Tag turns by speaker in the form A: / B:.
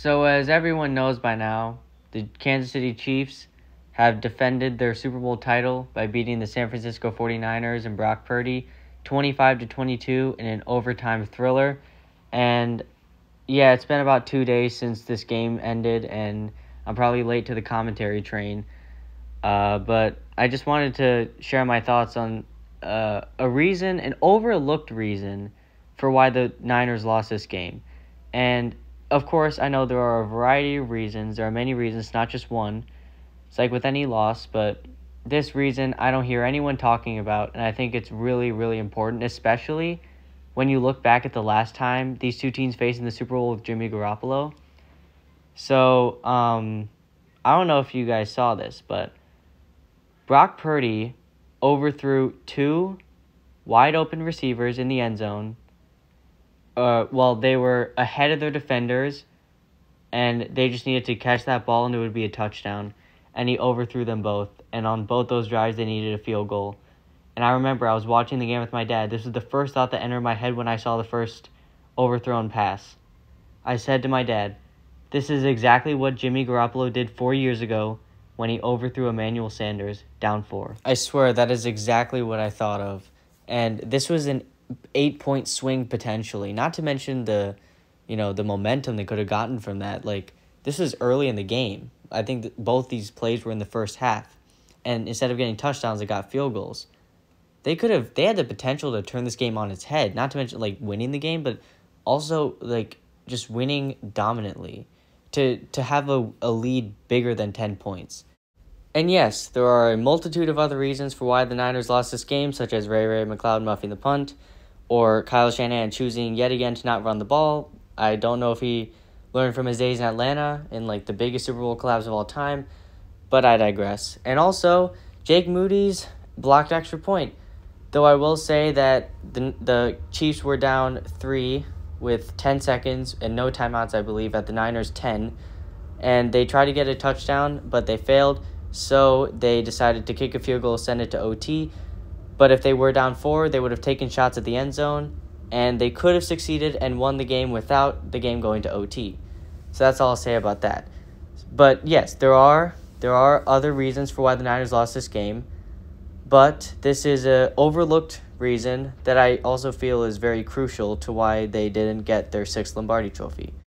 A: So as everyone knows by now, the Kansas City Chiefs have defended their Super Bowl title by beating the San Francisco 49ers and Brock Purdy 25-22 in an overtime thriller. And yeah, it's been about 2 days since this game ended, and I'm probably late to the commentary train. But I just wanted to share my thoughts on an overlooked reason for why the Niners lost this game. And of course, I know there are a variety of reasons. There are many reasons, not just one. It's like with any loss, but this reason I don't hear anyone talking about, and I think it's really, really important, especially when you look back at the last time these two teams faced in the Super Bowl with Jimmy Garoppolo. So, I don't know if you guys saw this, but Brock Purdy overthrew two wide-open receivers in the end zone while they were ahead of their defenders, and they just needed to catch that ball, and it would be a touchdown. And he overthrew them both, and on both those drives, they needed a field goal. And I remember I was watching the game with my dad. This was the first thought that entered my head when I saw the first overthrown pass. I said to my dad, this is exactly what Jimmy Garoppolo did 4 years ago when he overthrew Emmanuel Sanders down 4. I swear that is exactly what I thought of. And this was an 8-point swing potentially, not to mention the momentum they could have gotten from that. Like, this was early in the game. I think that both these plays were in the first half, and instead of getting touchdowns, they got field goals. They had the potential to turn this game on its head, not to mention like winning the game, but also like just winning dominantly to have a lead bigger than 10 points. And yes, there are a multitude of other reasons for why the Niners lost this game, such as Ray McCloud muffing the punt, or Kyle Shanahan choosing yet again to not run the ball. I don't know if he learned from his days in Atlanta in like the biggest Super Bowl collapse of all time, but I digress. And also, Jake Moody's blocked extra point. Though I will say that the Chiefs were down 3 with 10 seconds and no timeouts, I believe, at the Niners' 10. And they tried to get a touchdown, but they failed. So they decided to kick a field goal, send it to OT. But if they were down 4, they would have taken shots at the end zone, and they could have succeeded and won the game without the game going to OT. So that's all I'll say about that. But yes, there are other reasons for why the Niners lost this game, but this is an overlooked reason that I also feel is very crucial to why they didn't get their 6th Lombardi trophy.